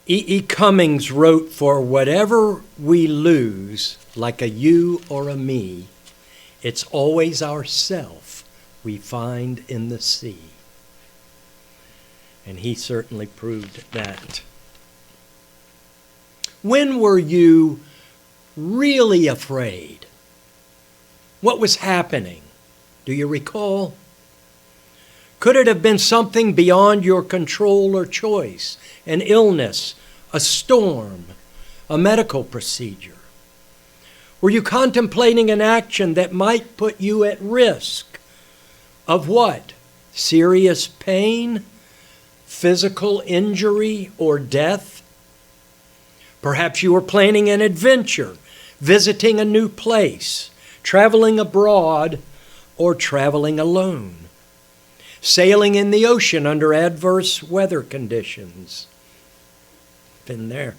E. Cummings wrote, "For whatever we lose, like a you or a me, it's always ourself we find in the sea." And he certainly proved that. When were you really afraid? What was happening? Do you recall? Could it have been something beyond your control or choice? An illness, a storm, a medical procedure? Were you contemplating an action that might put you at risk of what? Serious pain, physical injury, or death? Perhaps you were planning an adventure, visiting a new place, traveling abroad, or traveling alone. Sailing in the ocean under adverse weather conditions. Been there.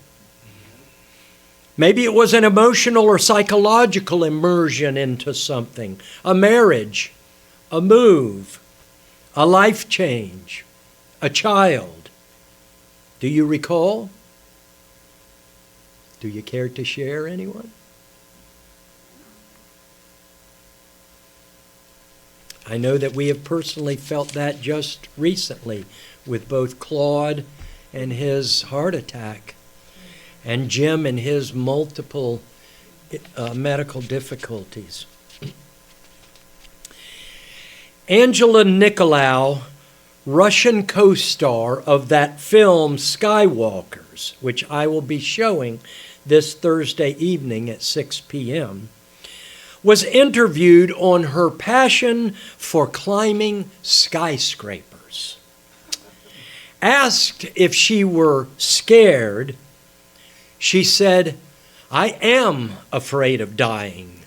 Maybe it was an emotional or psychological immersion into something, a marriage, a move, a life change, a child. Do you recall? Do you care to share, anyone? I know that we have personally felt that just recently with both Claude and his heart attack, and Jim and his multiple medical difficulties. Angela Nicolau, Russian co-star of that film Skywalkers, which I will be showing this Thursday evening at 6 p.m., was interviewed on her passion for climbing skyscrapers. Asked if she were scared, she said, "I am afraid of dying,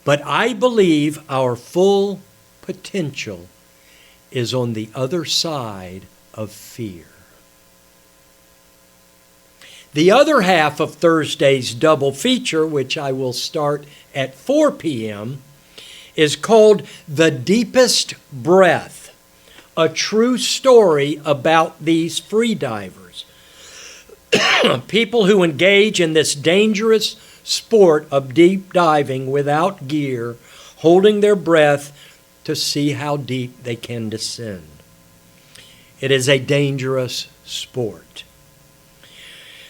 but I believe our full potential is on the other side of fear." The other half of Thursday's double feature, which I will start at 4 p.m., is called The Deepest Breath, a true story about these freedivers. People who engage in this dangerous sport of deep diving without gear, holding their breath to see how deep they can descend. It is a dangerous sport.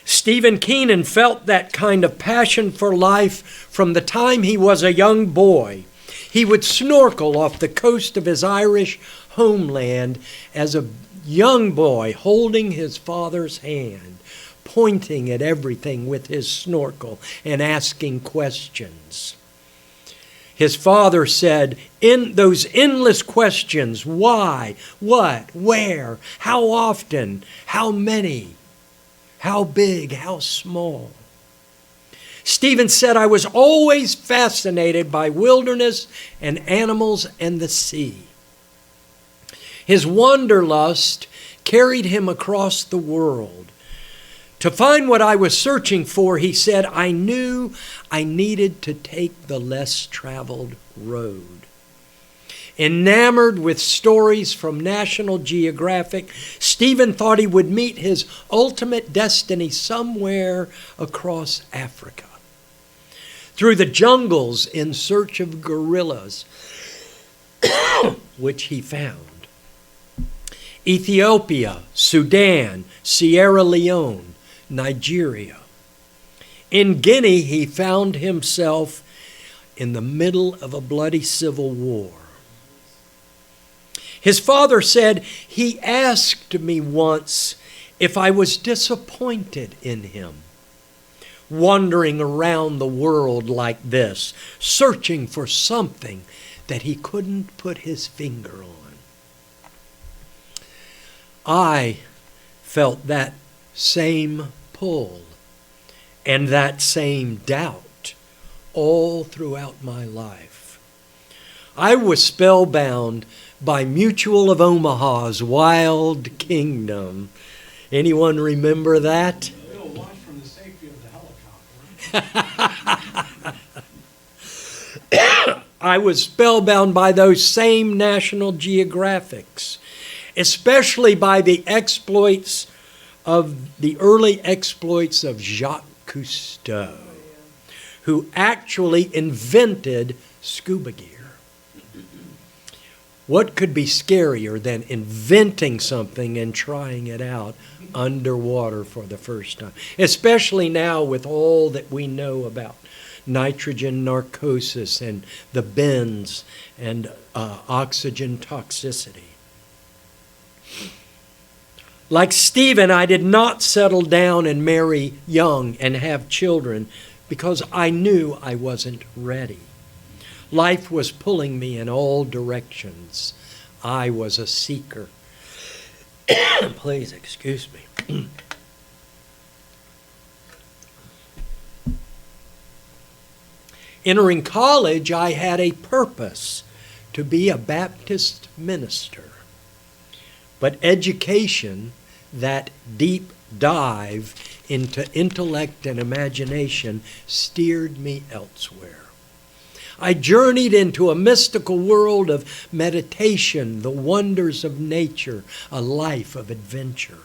Stephen Keenan felt that kind of passion for life from the time he was a young boy. He would snorkel off the coast of his Irish homeland as a young boy, holding his father's hand, pointing at everything with his snorkel and asking questions. His father said, in those endless questions, why, what, where, how often, how many, how big, how small. Stephen said, "I was always fascinated by wilderness and animals and the sea." His wanderlust carried him across the world. To find what I was searching for, he said, I knew I needed to take the less traveled road. Enamored with stories from National Geographic, Stephen thought he would meet his ultimate destiny somewhere across Africa. Through the jungles in search of gorillas, which he found. Ethiopia, Sudan, Sierra Leone, Nigeria. In Guinea, he found himself in the middle of a bloody civil war. His father said, he asked me once if I was disappointed in him, wandering around the world like this, searching for something that he couldn't put his finger on. I felt that same pull and that same doubt all throughout my life. I was spellbound by Mutual of Omaha's Wild Kingdom. Anyone remember that? We'll watch from the safety of the helicopter. I was spellbound by those same National Geographics, especially by the exploits of the early exploits of Jacques Cousteau, who actually invented scuba gear. What could be scarier than inventing something and trying it out underwater for the first time? Especially now with all that we know about nitrogen narcosis and the bends and oxygen toxicity. Like Stephen, I did not settle down and marry young and have children because I knew I wasn't ready. Life was pulling me in all directions. I was a seeker. Please excuse me. Entering college, I had a purpose to be a Baptist minister. But education, that deep dive into intellect and imagination, steered me elsewhere. I journeyed into a mystical world of meditation, the wonders of nature, a life of adventure.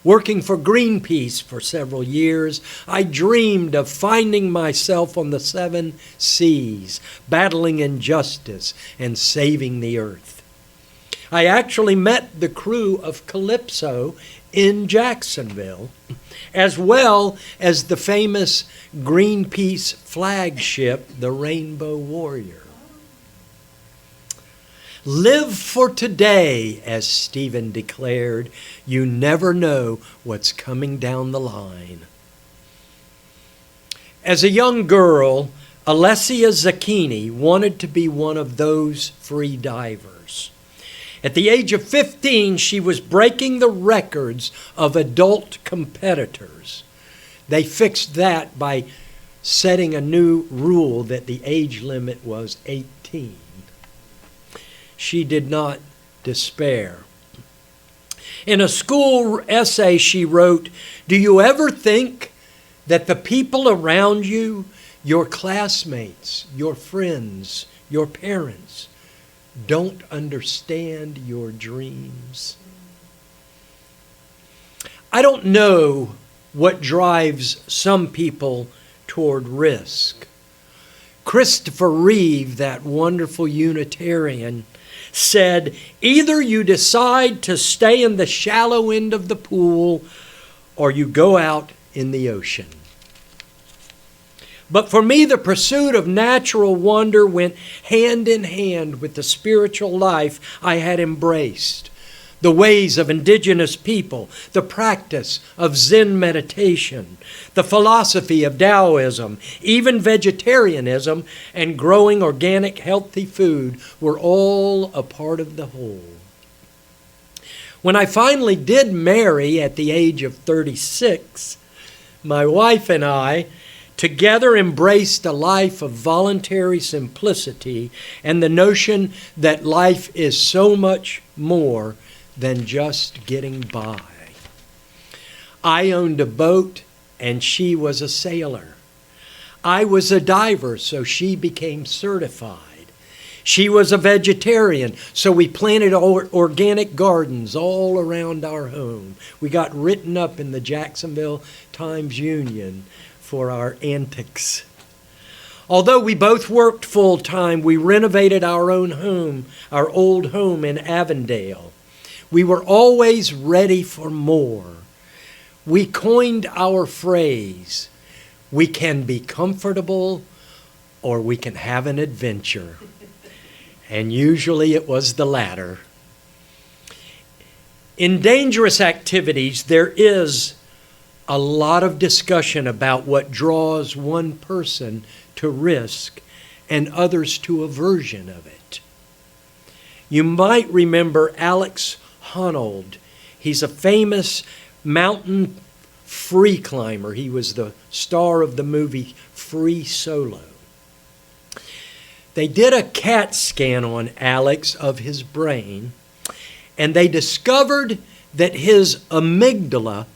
Working for Greenpeace for several years, I dreamed of finding myself on the 7 seas, battling injustice and saving the earth. I actually met the crew of Calypso in Jacksonville, as well as the famous Greenpeace flagship, the Rainbow Warrior. Live for today, as Stephen declared. You never know what's coming down the line. As a young girl, Alessia Zecchini wanted to be one of those free divers. At the age of 15, she was breaking the records of adult competitors. They fixed that by setting a new rule that the age limit was 18. She did not despair. In a school essay she wrote, "Do you ever think that the people around you, your classmates, your friends, your parents, don't understand your dreams?" I don't know what drives some people toward risk. Christopher Reeve, that wonderful Unitarian, said, either you decide to stay in the shallow end of the pool or you go out in the ocean. But for me, the pursuit of natural wonder went hand in hand with the spiritual life I had embraced. The ways of indigenous people, the practice of Zen meditation, the philosophy of Taoism, even vegetarianism and growing organic healthy food were all a part of the whole. When I finally did marry at the age of 36, my wife and I together embraced a life of voluntary simplicity and the notion that life is so much more than just getting by. I owned a boat and she was a sailor. I was a diver, so she became certified. She was a vegetarian, so we planted organic gardens all around our home. We got written up in the Jacksonville Times-Union for our antics. Although we both worked full-time, we renovated our own home, our old home in Avondale. We were always ready for more. We coined our phrase, we can be comfortable or we can have an adventure. And usually it was the latter. In dangerous activities, there is a lot of discussion about what draws one person to risk and others to aversion of it. You might remember Alex Honnold. He's a famous mountain free climber. He was the star of the movie Free Solo. They did a CAT scan on Alex of his brain, and they discovered that his amygdala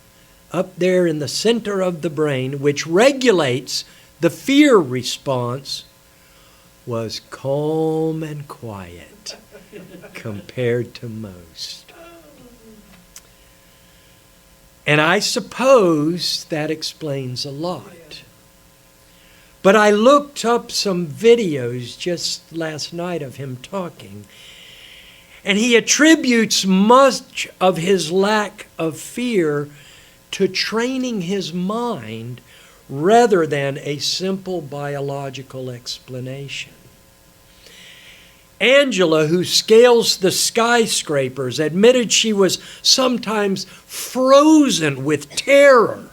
up there in the center of the brain, which regulates the fear response, was calm and quiet compared to most. And I suppose that explains a lot. But I looked up some videos just last night of him talking, and he attributes much of his lack of fear to training his mind rather than a simple biological explanation. Angela, who scales the skyscrapers, admitted she was sometimes frozen with terror,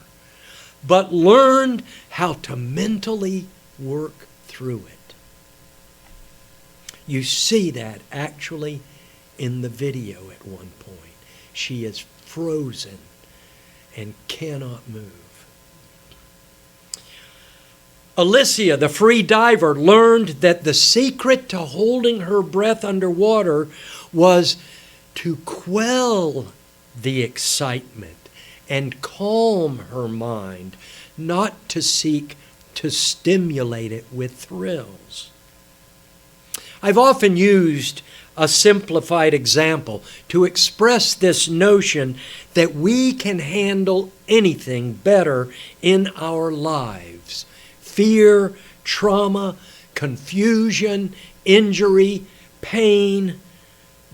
but learned how to mentally work through it. You see that actually in the video at one point. She is frozen and cannot move. Alicia, the free diver, learned that the secret to holding her breath underwater was to quell the excitement and calm her mind, not to seek to stimulate it with thrills. I've often used a simplified example to express this notion that we can handle anything better in our lives. Fear, trauma, confusion, injury, pain,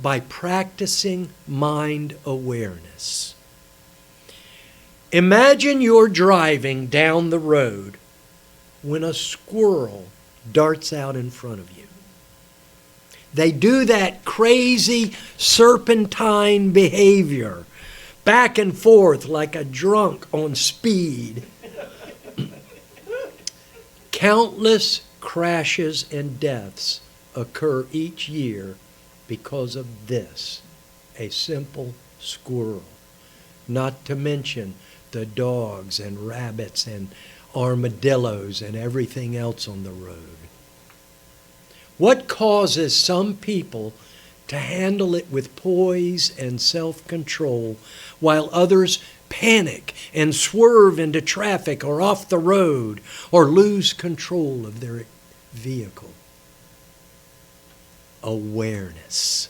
by practicing mind awareness. Imagine you're driving down the road when a squirrel darts out in front of you. They do that crazy serpentine behavior, back and forth like a drunk on speed. Countless crashes and deaths occur each year because of this, a simple squirrel. Not to mention the dogs and rabbits and armadillos and everything else on the road. What causes some people to handle it with poise and self-control while others panic and swerve into traffic or off the road or lose control of their vehicle? Awareness.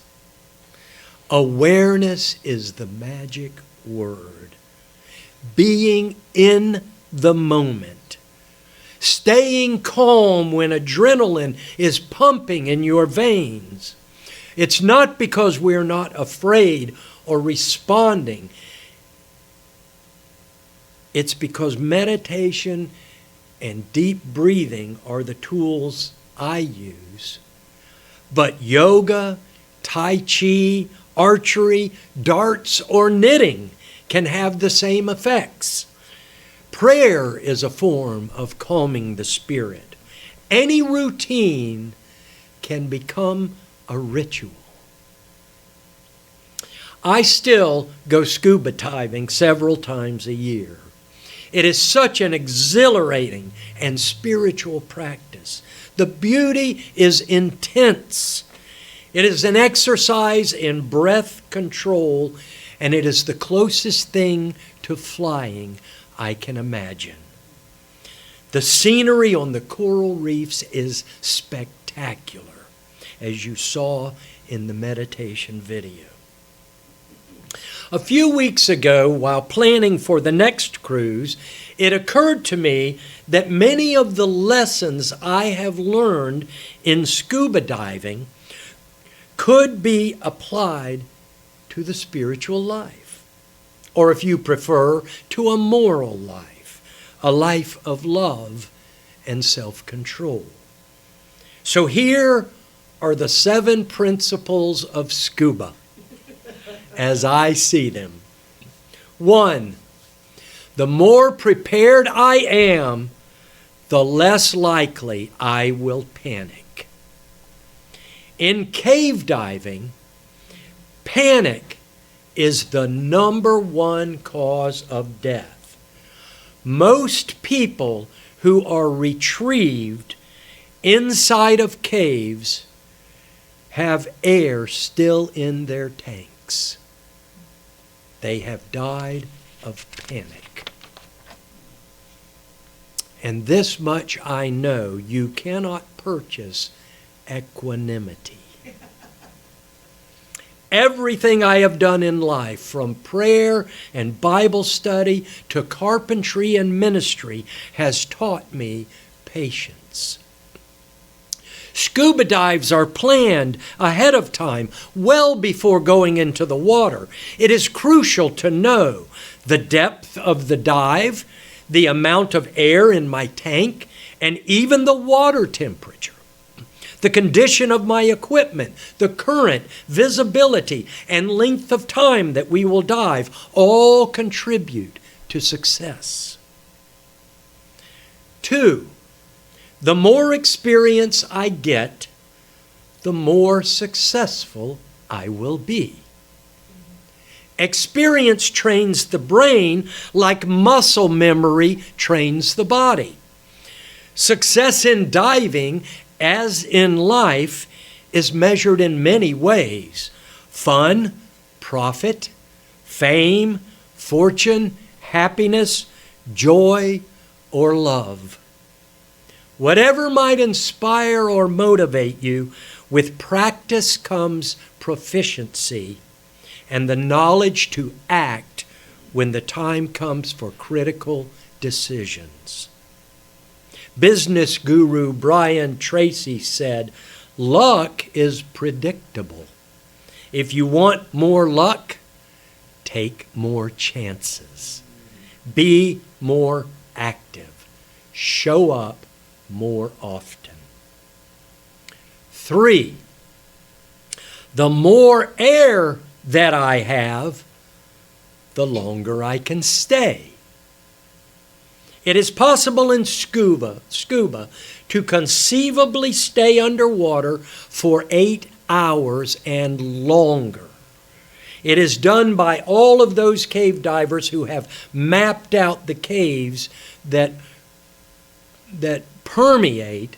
Awareness is the magic word. Being in the moment. Staying calm when adrenaline is pumping in your veins. It's not because we're not afraid or responding. It's because meditation and deep breathing are the tools I use. But yoga, tai chi, archery, darts, or knitting can have the same effects. Prayer is a form of calming the spirit. Any routine can become a ritual. I still go scuba diving several times a year. It is such an exhilarating and spiritual practice. The beauty is intense. It is an exercise in breath control, and it is the closest thing to flying I can imagine. The scenery on the coral reefs is spectacular, as you saw in the meditation video. A few weeks ago, while planning for the next cruise, it occurred to me that many of the lessons I have learned in scuba diving could be applied to the spiritual life, or if you prefer, to a moral life, a life of love and self-control. So here are the 7 principles of scuba, as I see them. 1, the more prepared I am, the less likely I will panic. In cave diving, panic is the number 1 cause of death. Most people who are retrieved inside of caves have air still in their tanks. They have died of panic. And this much I know, you cannot purchase equanimity. Everything I have done in life, from prayer and Bible study to carpentry and ministry, has taught me patience. Scuba dives are planned ahead of time, well before going into the water. It is crucial to know the depth of the dive, the amount of air in my tank, and even the water temperature. The condition of my equipment, the current, visibility, and length of time that we will dive all contribute to success. 2, the more experience I get, the more successful I will be. Experience trains the brain like muscle memory trains the body. Success in diving, as in life, is measured in many ways: fun, profit, fame, fortune, happiness, joy, or love. Whatever might inspire or motivate you, with practice comes proficiency and the knowledge to act when the time comes for critical decisions. Business guru Brian Tracy said, "Luck is predictable. If you want more luck, take more chances. Be more active. Show up more often." 3, the more air that I have, the longer I can stay. It is possible in scuba to conceivably stay underwater for 8 hours and longer. It is done by all of those cave divers who have mapped out the caves that permeate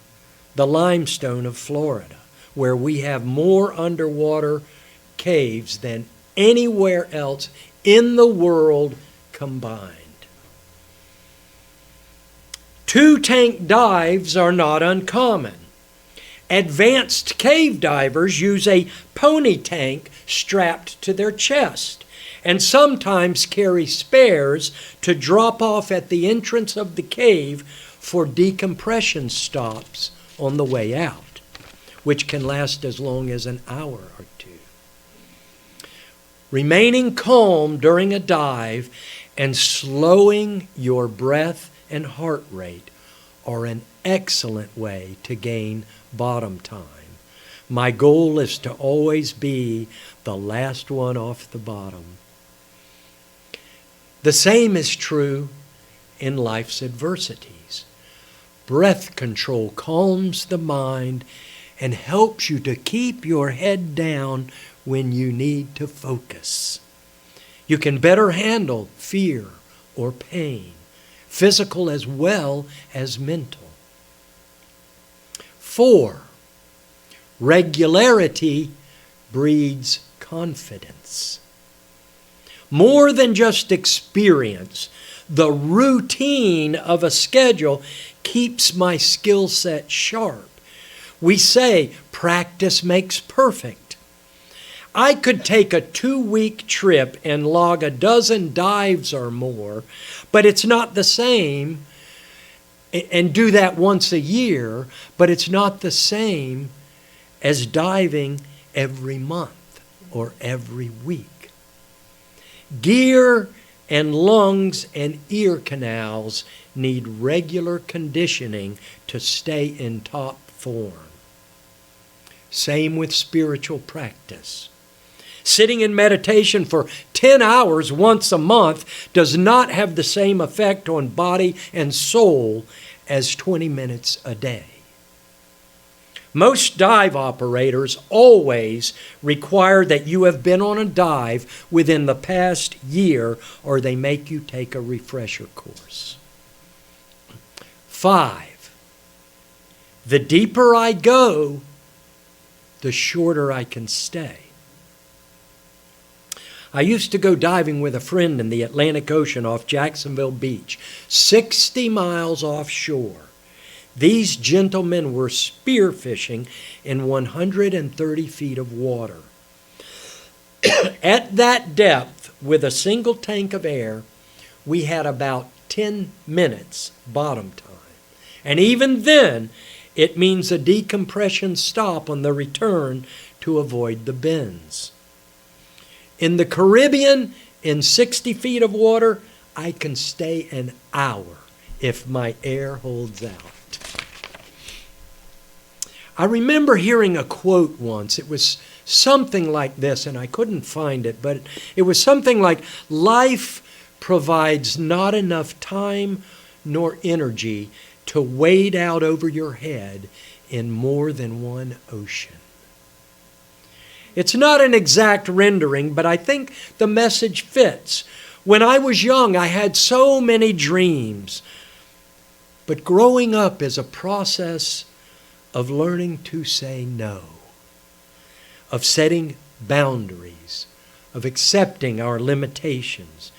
the limestone of Florida, where we have more underwater caves than anywhere else in the world combined. 2-tank dives are not uncommon. Advanced cave divers use a pony tank strapped to their chest and sometimes carry spares to drop off at the entrance of the cave for decompression stops on the way out, which can last as long as an hour or 2. Remaining calm during a dive and slowing your breath and heart rate are an excellent way to gain bottom time. My goal is to always be the last one off the bottom. The same is true in life's adversities. Breath control calms the mind and helps you to keep your head down when you need to focus. You can better handle fear or pain, physical as well as mental. 4, regularity breeds confidence. More than just experience, the routine of a schedule keeps my skill set sharp. We say practice makes perfect. I could take a 2-week trip and log a dozen dives or more, but it's not the same, and do that once a year, but it's not the same as diving every month or every week. Gear and lungs and ear canals need regular conditioning to stay in top form. Same with spiritual practice. Sitting in meditation for 10 hours once a month does not have the same effect on body and soul as 20 minutes a day. Most dive operators always require that you have been on a dive within the past year, or they make you take a refresher course. 5, the deeper I go, the shorter I can stay. I used to go diving with a friend in the Atlantic Ocean off Jacksonville Beach, 60 miles offshore. These gentlemen were spearfishing in 130 feet of water. At that depth, with a single tank of air, we had about 10 minutes bottom time. And even then, it means a decompression stop on the return to avoid the bends. In the Caribbean, in 60 feet of water, I can stay an hour if my air holds out. I remember hearing a quote once. It was something like this, and I couldn't find it, but it was something like, life provides not enough time nor energy to wade out over your head in more than one ocean. It's not an exact rendering, but I think the message fits. When I was young, I had so many dreams. But growing up is a process of learning to say no, of setting boundaries, of accepting our limitations.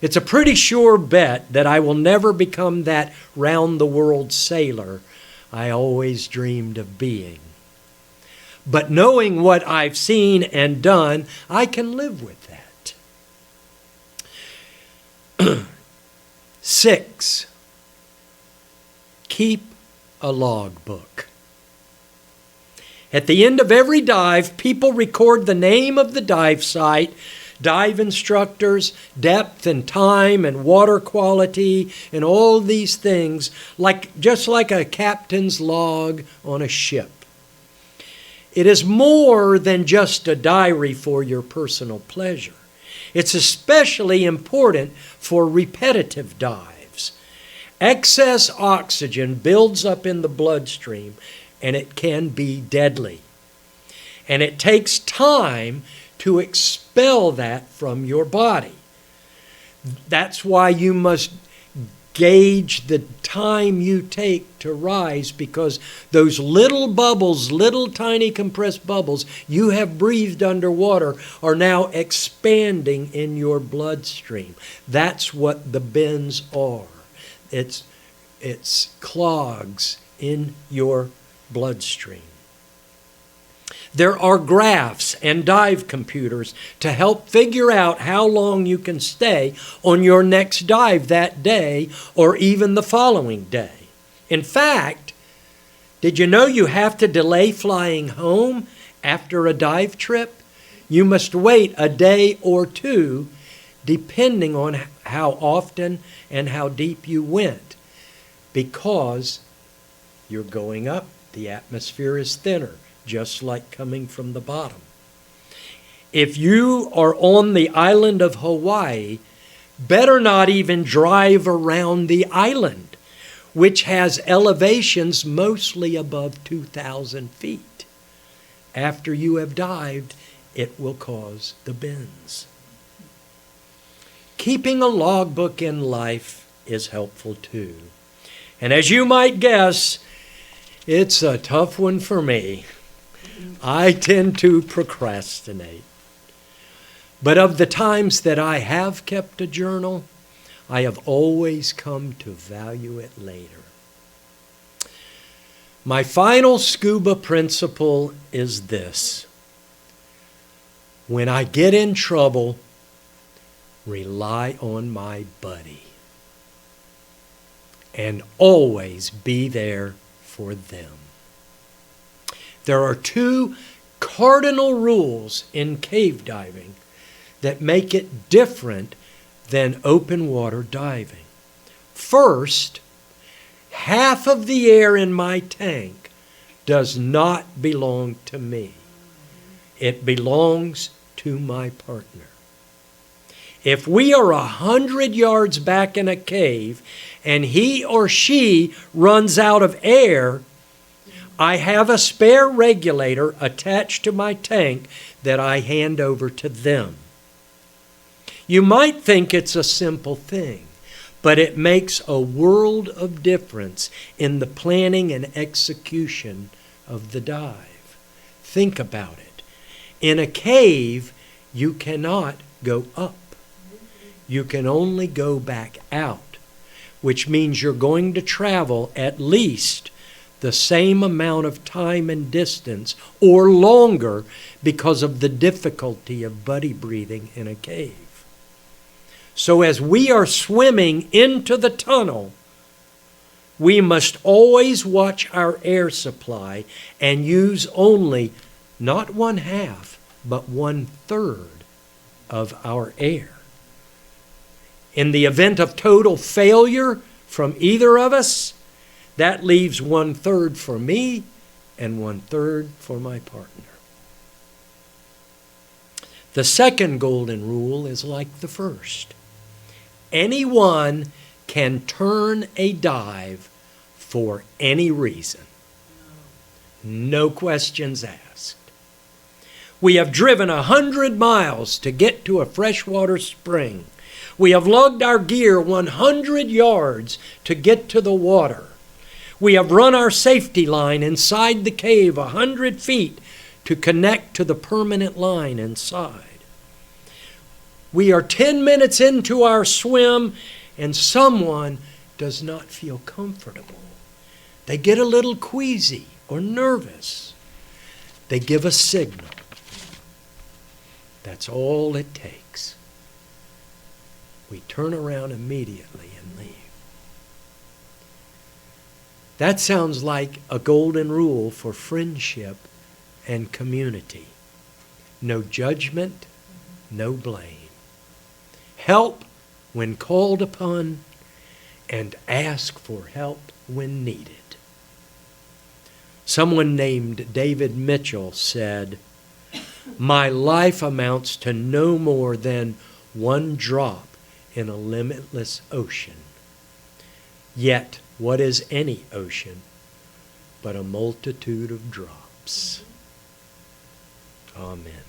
It's a pretty sure bet that I will never become that round-the-world sailor I always dreamed of being. But knowing what I've seen and done, I can live with that. 6, keep a logbook. At the end of every dive, people record the name of the dive site, dive instructors, depth and time and water quality, and all these things, just like a captain's log on a ship. It is more than just a diary for your personal pleasure. It's especially important for repetitive dives. Excess oxygen builds up in the bloodstream, and it can be deadly. And it takes time to expel that from your body. That's why you must gauge the time you take to rise, because those little bubbles, little tiny compressed bubbles you have breathed underwater are now expanding in your bloodstream. That's what the bends are. It's clogs in your bloodstream. There are graphs and dive computers to help figure out how long you can stay on your next dive that day or even the following day. In fact, did you know you have to delay flying home after a dive trip? You must wait a day or two, depending on how often and how deep you went, because you're going up. The atmosphere is thinner, just like coming from the bottom. If you are on the island of Hawaii, better not even drive around the island, which has elevations mostly above 2,000 feet. After you have dived, it will cause the bends. Keeping a logbook in life is helpful too. And as you might guess, it's a tough one for me. I tend to procrastinate. But of the times that I have kept a journal, I have always come to value it later. My final scuba principle is this: when I get in trouble, rely on my buddy. And always be there for them. There are 2 cardinal rules in cave diving that make it different than open water diving. First, half of the air in my tank does not belong to me. It belongs to my partner. If we are 100 yards back in a cave and he or she runs out of air, I have a spare regulator attached to my tank that I hand over to them. You might think it's a simple thing, but it makes a world of difference in the planning and execution of the dive. Think about it. In a cave, you cannot go up. You can only go back out, which means you're going to travel at least the same amount of time and distance or longer because of the difficulty of buddy breathing in a cave. So as we are swimming into the tunnel, we must always watch our air supply and use only not 1/2, but 1/3 of our air. In the event of total failure from either of us, that leaves 1/3 for me and 1/3 for my partner. The second golden rule is like the first. Anyone can turn a dive for any reason. No questions asked. We have driven 100 miles to get to a freshwater spring. We have lugged our gear 100 yards to get to the water. We have run our safety line inside the cave 100 feet to connect to the permanent line inside. We are 10 minutes into our swim and someone does not feel comfortable. They get a little queasy or nervous. They give a signal. That's all it takes. We turn around immediately and leave. That sounds like a golden rule for friendship and community. No judgment, no blame. Help when called upon, and ask for help when needed. Someone named David Mitchell said, "My life amounts to no more than one drop in a limitless ocean. Yet, what is any ocean but a multitude of drops?" Amen.